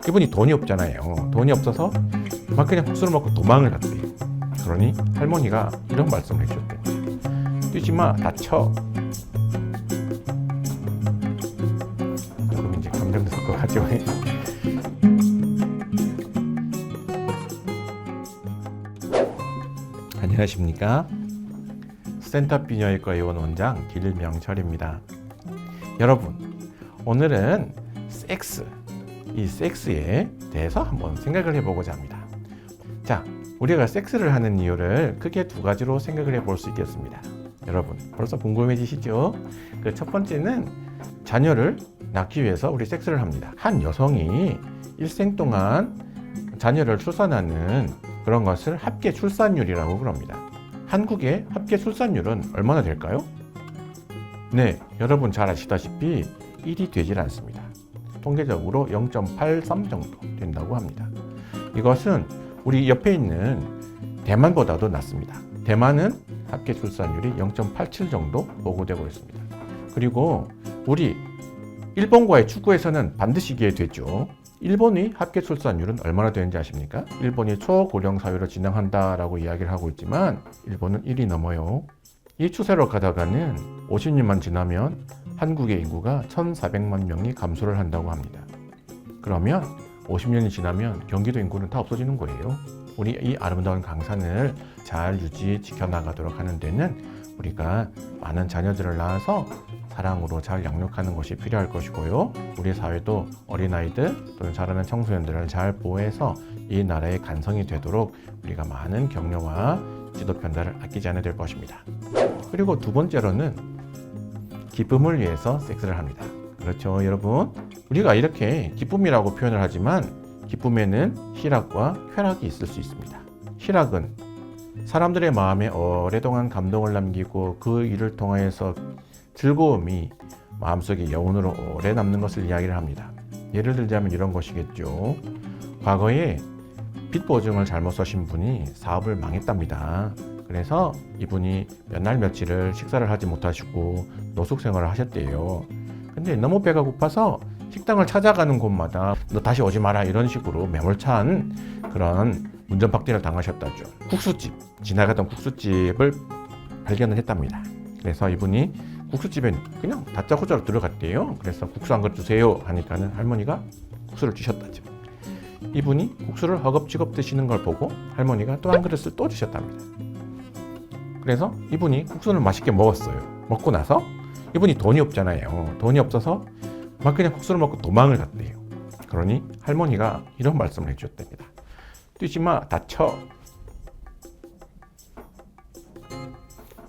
이분이 돈이 없잖아요. 돈이 없어서 막 그냥 국수를 먹고 도망을 갔대요. 그러니 할머니가 이런 말씀을 해주셨대요. 뛰지 마, 다쳐. 조금 이제 감정도 섞어가지고. 안녕하십니까? 센터비뇨기과 의원 원장 길명철입니다. 여러분, 오늘은 이 섹스에 대해서 한번 생각을 해보고자 합니다. 자, 우리가 섹스를 하는 이유를 크게 두 가지로 생각을 해볼 수 있겠습니다. 여러분, 벌써 궁금해지시죠? 그 첫 번째는 자녀를 낳기 위해서 우리 섹스를 합니다. 한 여성이 일생 동안 자녀를 출산하는 그런 것을 합계 출산율이라고 그럽니다. 한국의 합계 출산율은 얼마나 될까요? 네, 여러분 잘 아시다시피 1이 되질 않습니다. 통계적으로 0.83 정도 된다고 합니다. 이것은 우리 옆에 있는 대만보다도 낮습니다. 대만은 합계 출산율이 0.87 정도 보고되고 있습니다. 그리고 우리 일본과의 축구에서는 반드시 이기게 되죠. 일본의 합계 출산율은 얼마나 되는지 아십니까? 일본이 초고령 사회로 진행한다라고 이야기를 하고 있지만 일본은 1이 넘어요. 이 추세로 가다가는 50년만 지나면 한국의 인구가 1,400만 명이 감소를 한다고 합니다. 그러면 50년이 지나면 경기도 인구는 다 없어지는 거예요. 우리 이 아름다운 강산을 잘 지켜나가도록 하는 데는 우리가 많은 자녀들을 낳아서 사랑으로 잘 양육하는 것이 필요할 것이고요. 우리 사회도 어린아이들 또는 자라는 청소년들을 잘 보호해서 이 나라의 간성이 되도록 우리가 많은 격려와 지도 편달을 아끼지 않아야 될 것입니다. 그리고 두 번째로는 기쁨을 위해서 섹스를 합니다. 그렇죠, 여러분? 우리가 이렇게 기쁨이라고 표현을 하지만 기쁨에는 희락과 쾌락이 있을 수 있습니다. 희락은 사람들의 마음에 오래동안 감동을 남기고 그 일을 통하여서 즐거움이 마음속에 여운으로 오래 남는 것을 이야기를 합니다. 예를 들자면 이런 것이겠죠. 과거에 빚 보증을 잘못 써신 분이 사업을 망했답니다. 그래서 이분이 몇 날 며칠을 식사를 하지 못하시고 노숙 생활을 하셨대요. 근데 너무 배가 고파서 식당을 찾아가는 곳마다 너 다시 오지 마라 이런 식으로 매몰찬 그런 운전박대를 당하셨다죠. 지나가던 국수집을 발견을 했답니다. 그래서 이분이 국수집에 그냥 다짜고짜로 들어갔대요. 그래서 국수 한 그릇 주세요 하니까는 할머니가 국수를 주셨다죠. 이분이 국수를 허겁지겁 드시는 걸 보고 할머니가 또 한 그릇을 또 주셨답니다. 그래서 이분이 국수를 맛있게 먹었어요. 먹고 나서 이분이 돈이 없잖아요. 돈이 없어서 막 그냥 국수를 먹고 도망을 갔대요. 그러니 할머니가 이런 말씀을 해주셨답니다. 뛰지 마, 다쳐.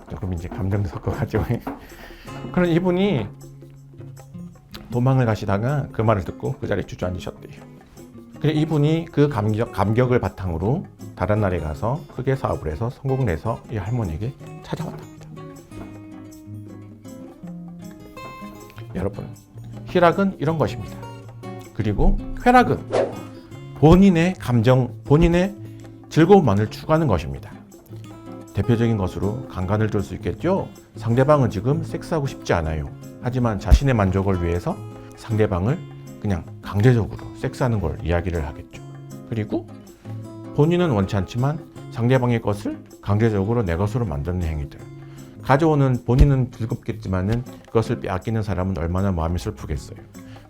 조금 이제 감정도 섞어가지고. 그런 이분이 도망을 가시다가 그 말을 듣고 그 자리에 주저앉으셨대요. 그래서 이분이 그 감격을 바탕으로 다른 나라에 가서 크게 사업을 해서 성공을 해서 이 할머니에게 찾아왔답니다. 여러분, 희락은 이런 것입니다. 그리고 쾌락은 본인의 감정, 본인의 즐거움만을 추구하는 것입니다. 대표적인 것으로 강간을 들 수 있겠죠. 상대방은 지금 섹스하고 싶지 않아요. 하지만 자신의 만족을 위해서 상대방을 그냥 강제적으로 섹스하는 걸 이야기를 하겠죠. 그리고 본인은 원치 않지만 상대방의 것을 강제적으로 내 것으로 만드는 행위들. 가져오는 본인은 즐겁겠지만은 그것을 빼앗기는 사람은 얼마나 마음이 슬프겠어요.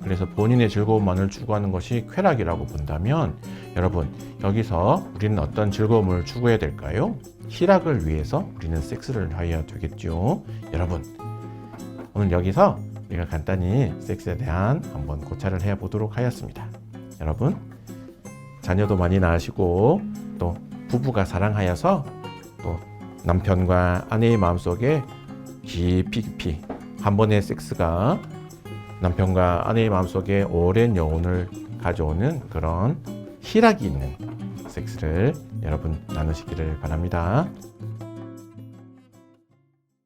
그래서 본인의 즐거움만을 추구하는 것이 쾌락이라고 본다면 여러분, 여기서 우리는 어떤 즐거움을 추구해야 될까요? 희락을 위해서 우리는 섹스를 하여야 되겠죠. 여러분, 오늘 여기서 우리가 간단히 섹스에 대한 한번 고찰을 해보도록 하였습니다. 여러분, 자녀도 많이 낳으시고 또 부부가 사랑하여서 또 남편과 아내의 마음속에 깊이 한 번의 섹스가 남편과 아내의 마음속에 오랜 여운을 가져오는 그런 희락이 있는 섹스를 여러분 나누시기를 바랍니다.